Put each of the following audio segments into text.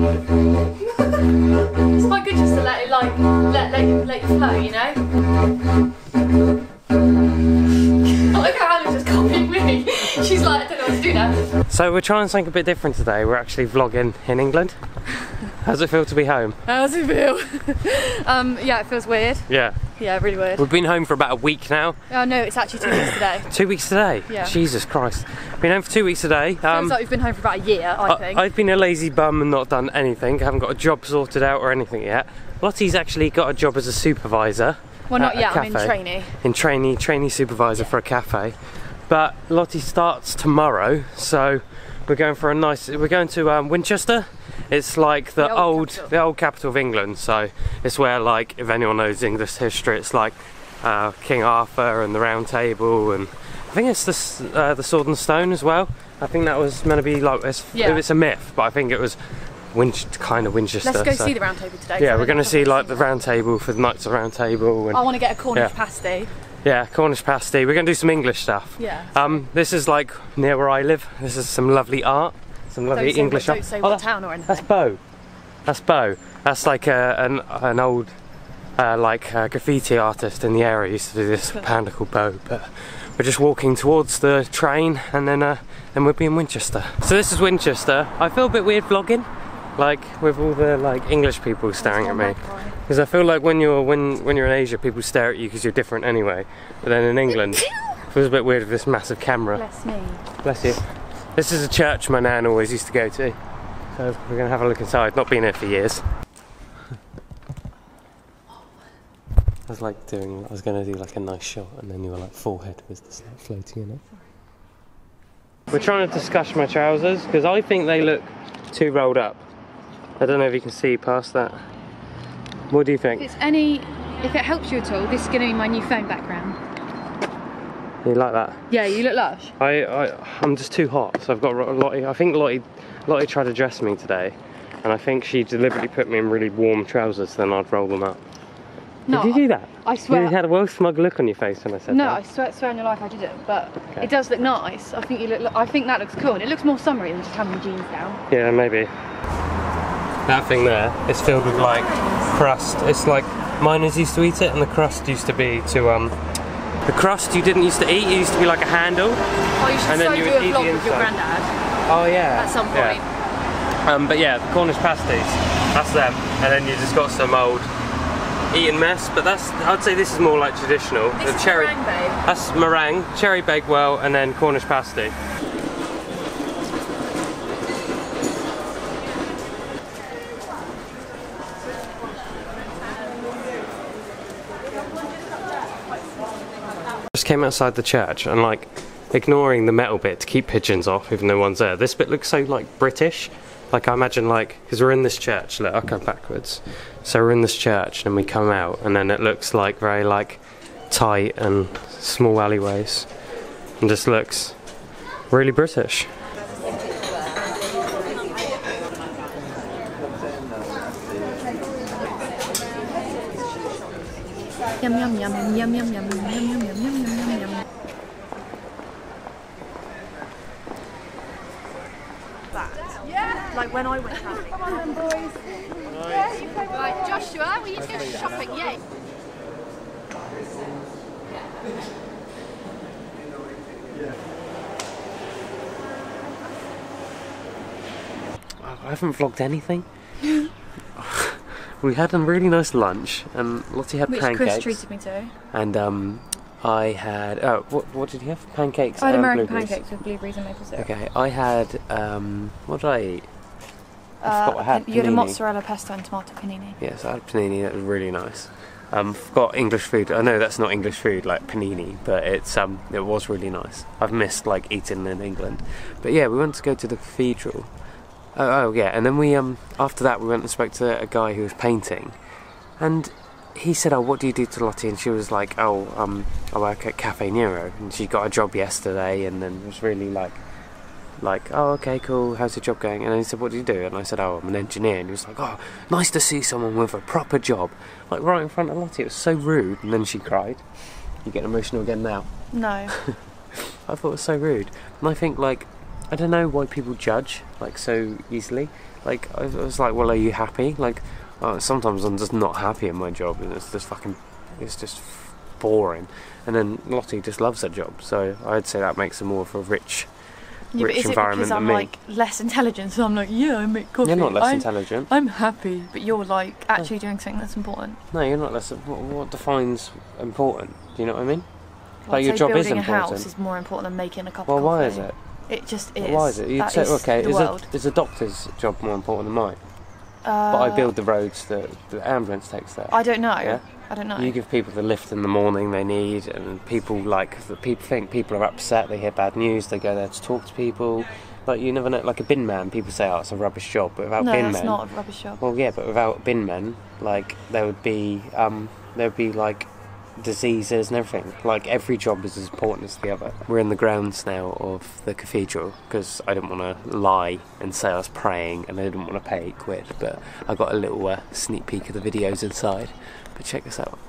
It's quite good just to let it like let you flow, you know. Look how Alice just copied me. She's like, I don't know what to do now. So we're trying something a bit different today. We're actually vlogging in England. How's it feel to be home? How's it feel? Yeah, it feels weird. Yeah. Yeah, really weird. We've been home for about a week now. Oh no, it's actually 2 weeks today. 2 weeks today? Yeah. Jesus Christ. Been home for 2 weeks today. Feels like we've been home for about a year, I think. I've been a lazy bum and not done anything. I haven't got a job sorted out or anything yet. Lottie's actually got a job as a supervisor. Well, not yet, I'm in trainee. In trainee supervisor for a cafe. But Lottie starts tomorrow, so we're going for we're going to Winchester. It's like the old capital of England, so it's where, like, if anyone knows English history, it's like King Arthur and the Round Table, and I think it's the Sword and Stone as well. I think that was meant to be like, it's a myth, but I think it was kind of Winchester. Let's go see the Round Table today. Yeah, we're going to see like the Round Table for the Knights of the Round Table. And, I want to get a Cornish pasty. Yeah, Cornish pasty. We're going to do some English stuff. Yeah. This is like near where I live. This is some lovely art, some lovely English art. Don't say what town or anything. That's Bow. That's Bow. That's like an old graffiti artist in the area used to do this panda called Bow. But we're just walking towards the train, and then we'll be in Winchester. So this is Winchester. I feel a bit weird vlogging, like with all the like English people staring at me. Because I feel like when you're in Asia, people stare at you because you're different anyway. But then in England, it feels a bit weird with this massive camera. Bless me. Bless you. This is a church my nan always used to go to. So we're going to have a look inside. Not been here for years. I was going to do like a nice shot, and then you were like forehead was just like floating in it. We're trying to discuss my trousers because I think they look too rolled up. I don't know if you can see past that. What do you think? If it helps you at all, this is going to be my new phone background. You like that? Yeah, you look lush. I'm just too hot, so I've got Lottie. I think Lottie tried to dress me today, and I think she deliberately put me in really warm trousers, then I'd roll them up. No, did you do that? I swear. You had a well smug look on your face when I said that. No, I swear on your life I didn't, but okay. It does look nice. I think I think that looks cool, and it looks more summery than just having your jeans down. Yeah, maybe. That thing there is filled with like crust. It's like miners used to eat it, and the crust used to be the crust you didn't used to eat. It used to be like a handle. Oh, you should and then you do would a eat vlog the with your inside. granddad. Oh yeah. At some point. Yeah. But yeah, the Cornish pasties. That's them, and then you just got some old eaten mess. But I'd say this is more like traditional. This is meringue, babe. That's meringue, cherry bakewell, and then Cornish pasty. Just came outside the church and like ignoring the metal bit to keep pigeons off even though no one's there. This bit looks so like British. Like I imagine like, because we're in this church, look, I'll go backwards. So we're in this church and we come out and then it looks like very like tight and small alleyways. And just looks really British. Yum yum yum yum yum yum yum yum yum yum yum yum yum yum. Like when I went travelling. Come on then, boys. Right, Joshua, we need to go shopping, yay. I haven't vlogged anything. We had a really nice lunch, and Lottie had pancakes. Which Chris treated me to. And I had what did you have? Pancakes. I had American pancakes with blueberries and maple syrup. Okay, I had what did I eat? I forgot what I had. You had a mozzarella pesto and tomato panini. Yes, I had panini. That was really nice. Forgot English food. I know that's not English food like panini, but it was really nice. I've missed like eating in England. But yeah, we went to go to the cathedral. Oh yeah, and then we after that we went and spoke to a guy who was painting, and he said, "Oh, what do you do to Lottie?" And she was like, "Oh, I work at Cafe Nero," and she got a job yesterday, and then was really like, "Oh, okay, cool. How's your job going?" And then he said, "What do you do?" And I said, "Oh, I'm an engineer." And he was like, "Oh, nice to see someone with a proper job," like right in front of Lottie. It was so rude, and then she cried. You getting emotional again now? No. I thought it was so rude, and I think like. I don't know why people judge like so easily. Like, I was like, well, are you happy? Like, sometimes I'm just not happy in my job, and it's just boring. And then Lottie just loves her job, so I'd say that makes her more of a rich environment than me. I'm like less intelligent, so I'm like, yeah, I make coffee. You're not less intelligent. I'm happy, but you're like actually doing something that's important. No, you're not less. What defines important? Do you know what I mean? Like your job is important. Building a house is more important than making a cup of coffee. Well, why is it? It just is. Why is it? You'd say, okay, is a doctor's job more important than mine? But I build the roads that the ambulance takes there. I don't know. Yeah? I don't know. You give people the lift in the morning they need, and people think people are upset, they hear bad news, they go there to talk to people. Like, you never know, like a bin man, people say, oh, it's a rubbish job, but without bin men... No, it's not a rubbish job. Well, yeah, but without bin men, like, there would be like diseases and everything. Like, every job is as important as the other. We're in the grounds now of the cathedral, because I didn't want to lie and say I was praying, and I didn't want to pay £8, but I got a little sneak peek of the videos inside. But check this out.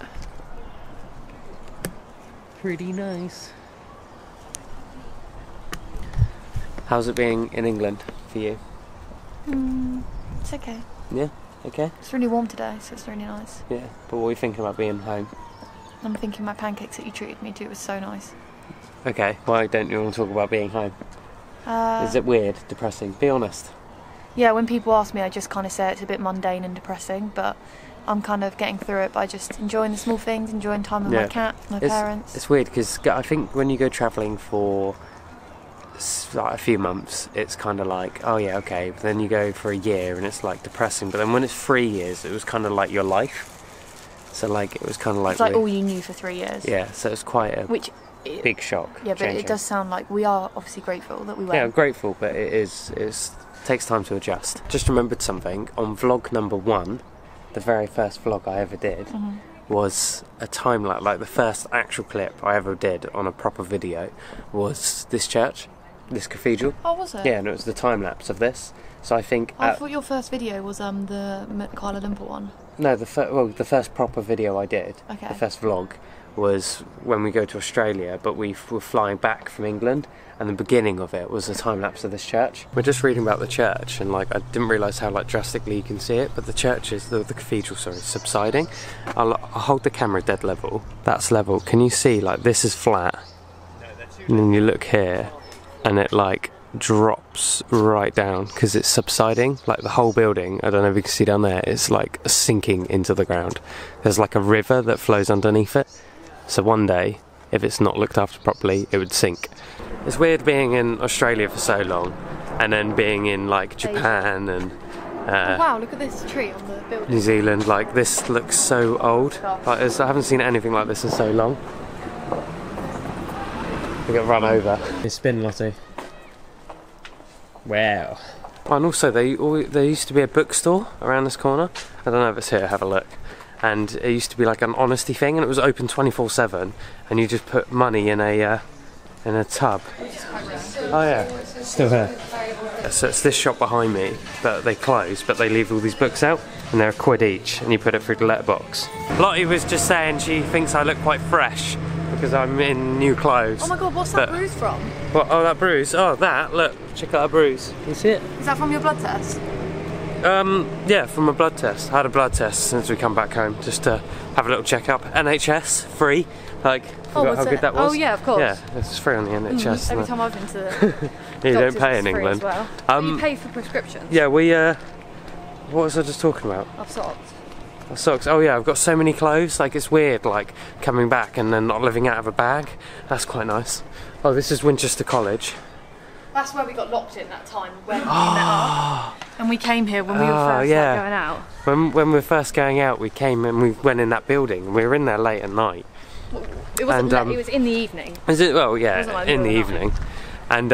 Pretty nice. How's it being in England for you? It's okay. Yeah? Okay? It's really warm today, so it's really nice. Yeah, but what are you thinking about being home? I'm thinking my pancakes that you treated me to was so nice. Okay, why don't you want to talk about being home? Is it weird, depressing? Be honest. Yeah, when people ask me, I just kind of say it's a bit mundane and depressing, but I'm kind of getting through it by just enjoying the small things, enjoying time with my cat, my parents. It's weird because I think when you go travelling for like a few months, it's kind of like, oh yeah, okay, but then you go for a year and it's like depressing, but then when it's 3 years, it was kind of like your life. So like, it was kind of like... It's like all you knew for 3 years. Yeah, so it's quite a big shock. Yeah, but it does sound like we are obviously grateful that we went. Yeah, I'm grateful, but it takes time to adjust. Just remembered something, on vlog number 1, the very first vlog I ever did was a time lapse, like the first actual clip I ever did on a proper video was this church, this cathedral. Oh, was it? Yeah, and it was the time lapse of this. So I think... I thought your first video was the Kuala Lumpur one. No, the first proper video I did, the first vlog, was when we go to Australia, but we were flying back from England, and the beginning of it was a time lapse of this church. We're just reading about the church, and like I didn't realise how like drastically you can see it, but the church is the cathedral, sorry, is subsiding. I'll hold the camera dead level. That's level. Can you see like this is flat, and then you look here, and it like drops right down because it's subsiding. Like the whole building, I don't know if you can see down there, it's like sinking into the ground. There's like a river that flows underneath it, so one day if it's not looked after properly it would sink. It's weird being in Australia for so long and then being in like Japan and oh, wow, look at this tree on the building. New Zealand. Like this looks so old. Like I haven't seen anything like this in so long. We got run over. It's spin, Lottie. Wow. And also there used to be a bookstore around this corner. I don't know if it's here, have a look. And it used to be like an honesty thing, and it was open 24/7, and you just put money in a tub. Oh yeah, still here. So it's this shop behind me that they close, but they leave all these books out, and they're £1 each, and you put it through the letterbox. Lottie was just saying she thinks I look quite fresh because I'm in new clothes. Oh my god, what's that bruise from? What? Oh, that bruise? Oh, that, look, check out that bruise. Can you see it? Is that from your blood test? Yeah, from a blood test. I had a blood test since we come back home, just to have a little check-up. NHS, free. Like, forgot how good that was. Oh yeah, of course. Yeah, it's free on the NHS. Every time I've been to the you don't pay in England. As well. You pay for prescriptions. Yeah, what was I just talking about? Socks. Socks. Oh yeah, I've got so many clothes. Like, it's weird, like coming back and then not living out of a bag. That's quite nice. Oh, this is Winchester College. That's where we got locked in that time when we met up. And we came here when we were first going out. When we were first going out, we came and we went in that building, and we were in there late at night. It wasn't late, it was in the evening. Is it? Well, yeah, like in the evening. And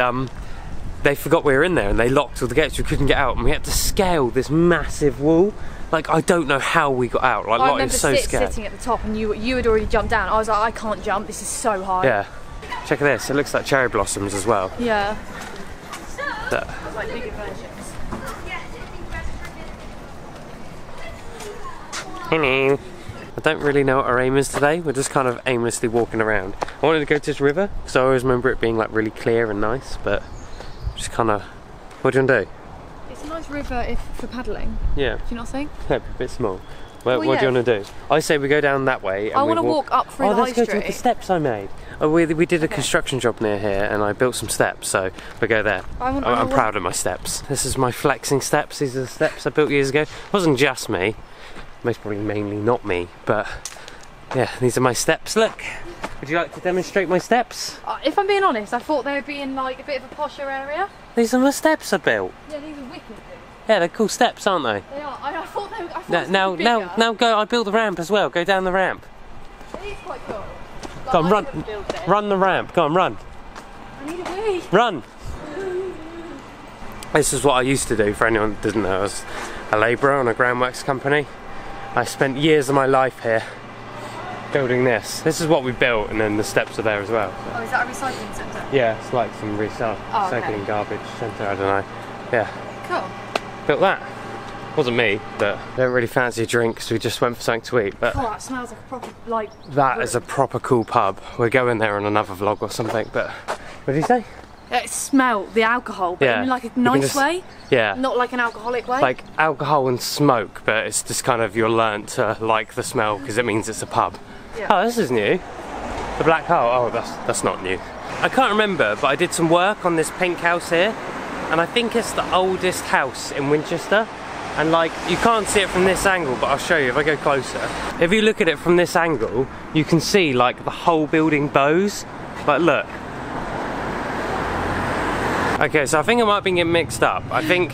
they forgot we were in there, and they locked all the gates. We couldn't get out, and we had to scale this massive wall. Like, I don't know how we got out. Like, Lottie was so scared. Sitting at the top, and you had already jumped down. I was like, I can't jump. This is so high. Yeah. Check this. It looks like cherry blossoms as well. Yeah. Look. It's like bigger versions. Hello. I don't really know what our aim is today. We're just kind of aimlessly walking around. I wanted to go to this river because I always remember it being like really clear and nice, but just kind of. What do you want to do? It's a nice river for paddling. Yeah. Do you not think? Yeah, a bit small. Well, what do you want to do? I say we go down that way. And I want to walk up through the high street. Let's go to the steps I made. Oh, we did a construction job near here, and I built some steps, so we go there. I'm proud of my steps. This is my flexing steps. These are the steps I built years ago. It wasn't just me. Most probably mainly not me, but yeah, these are my steps. Look. Would you like to demonstrate my steps? If I'm being honest, I thought they would be in like a bit of a posher area. These are my steps I built. Yeah, these are wicked. Yeah, they're cool steps, aren't they? They are. I thought they were. Now go. I built the ramp as well. Go down the ramp. It is quite cool. Go on, run the ramp. Go on, run. I need a wee. Run. This is what I used to do. For anyone that doesn't know, I was a labourer on a groundworks company. I spent years of my life here building this. This is what we built, and then the steps are there as well. Oh, is that a recycling centre? Yeah, it's like some recycling garbage centre. I don't know. Yeah. Cool. Built that. Wasn't me, but I don't really fancy a drink, so we just went for something to eat. But oh, that smells like a proper, like... That is a proper cool pub. We'll go in there on another vlog or something, but... What did you say? It smelled the alcohol, but in like a nice way. Yeah. Not like an alcoholic way. Like alcohol and smoke, but it's just kind of, you're learnt to like the smell, because it means it's a pub. Yeah. Oh, this is new. The black hole. Oh, that's not new. I can't remember, but I did some work on this pink house here, and I think it's the oldest house in Winchester. And like, you can't see it from this angle, but I'll show you if I go closer. If you look at it from this angle, you can see like the whole building bows. Like, look. Okay, so I think I might be getting mixed up. I think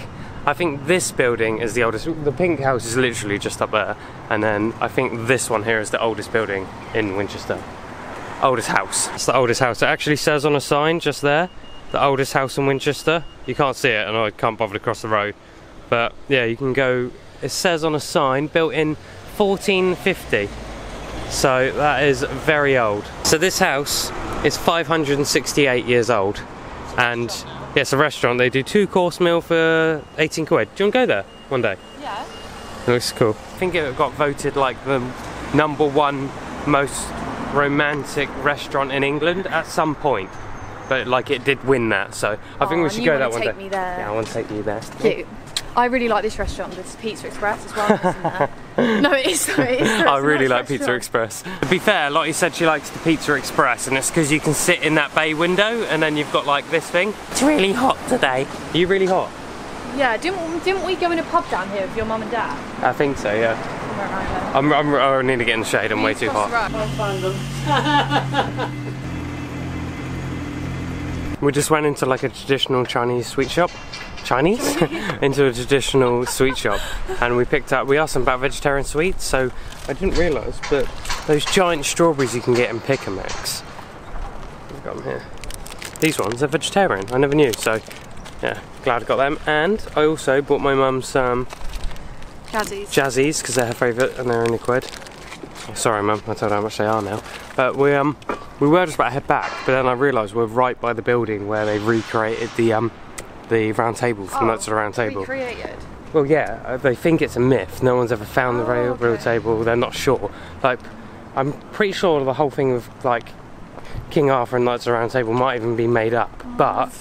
this building is the oldest. The pink house is literally just up there, and then I think this one here is the oldest building in Winchester. Oldest house. It's the oldest house. It actually says on a sign just there, the oldest house in Winchester. You can't see it, and I can't bother to cross the road. But yeah, you can go. It says on a sign, built in 1450. So that is very old. So this house is 568 years old, and yeah, it's a restaurant. They do 2-course meal for 18 quid. Do you want to go there one day? Yeah. It looks cool. I think it got voted like the #1 most romantic restaurant in England at some point. But like, it did win that, so I think we should go that one day. Take me there. Yeah, I want to take you there. Cute. I really like this restaurant, this Pizza Express as well. No, it is. I really like Pizza Express. To be fair, Lottie said she likes the Pizza Express, and it's because you can sit in that bay window, and then you've got like this thing. It's really hot today. Are you really hot? Yeah, didn't we go in a pub down here with your mum and dad? I think so, yeah. I need to get in the shade, I'm way too hot. I'll find them. We just went into like a traditional Chinese sweet shop. Chinese? Into a traditional sweet shop, and we asked them about vegetarian sweets, so I didn't realise, but those giant strawberries you can get in Pick and Mix, we've got them here. These ones are vegetarian, I never knew, so yeah, glad I got them. And I also bought my mum's Jazzies, because they're her favourite, and they're only £1. Oh, sorry mum, I told her how much they are now. But we were just about to head back, but then I realised we're right by the building where they recreated the round table from Knights of the Round Table. Recreated? Well, yeah, they think it's a myth. No one's ever found the real table. They're not sure. Like, I'm pretty sure the whole thing of like King Arthur and Knights of the Round Table might even be made up. But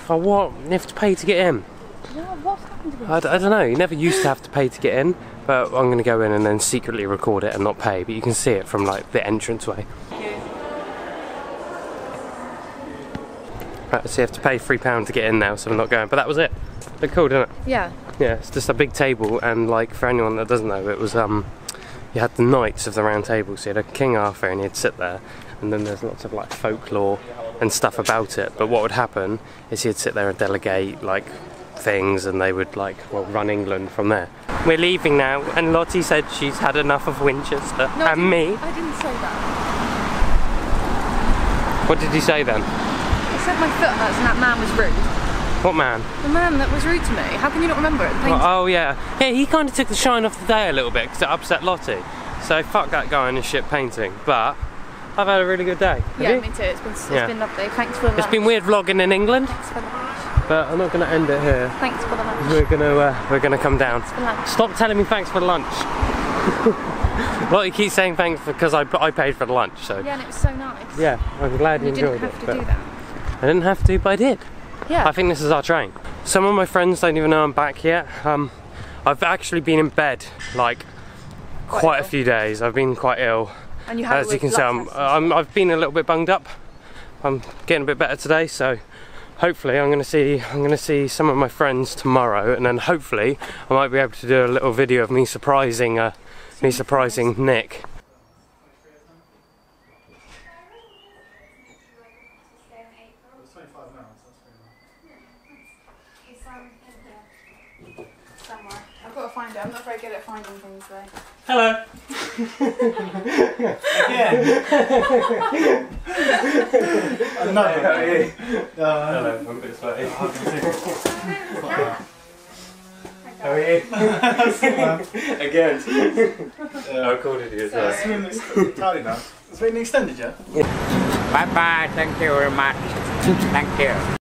oh, what? You have to pay to get in. Yeah, what's happened to this? I don't know. You never used to have to pay to get in, but I'm going to go in and then secretly record it and not pay. But you can see it from like the entranceway. Right, so you have to pay £3 to get in now, so I'm not going. But that was it. Look cool, didn't it? Yeah. Yeah, it's just a big table, and like for anyone that doesn't know, it was you had the Knights of the Round Table, so you had a King Arthur, and you'd sit there, and then there's lots of like folklore and stuff about it. But what would happen is he'd sit there and delegate like things, and they would like run England from there. We're leaving now, and Lottie said she's had enough of Winchester and me. I didn't say that. What did you say then? I said my foot hurts and that man was rude. What man? The man that was rude to me. How can you not remember it? Oh yeah. Yeah, he kind of took the shine off the day a little bit because it upset Lottie. So fuck that guy and his shit painting. But I've had a really good day. Yeah, me too. It's been lovely. Thanks for the lunch. It's been weird vlogging in England. Thanks for the lunch. But I'm not going to end it here. Thanks for the lunch. We're gonna come down. Thanks for lunch. Stop telling me thanks for the lunch. Lottie keeps saying thanks because I paid for the lunch. So yeah, and it was so nice. Yeah, I'm glad you enjoyed it. You didn't have to do that. I didn't have to, but I did. Yeah. I think this is our train. Some of my friends don't even know I'm back yet. I've actually been in bed like quite a few days. I've been quite ill. And you have, as you can see, I've been a little bit bunged up. I'm getting a bit better today, so hopefully I'm going to see some of my friends tomorrow, and then hopefully I might be able to do a little video of me surprising Nick. I've got to find it. I'm not very good at finding things though. Hello. Again. No. Hello. I'm a bit sweaty. How are you? Again. I recorded you as well. It's tidy now. It's been extended, yeah? Bye bye, thank you very much. Thank you.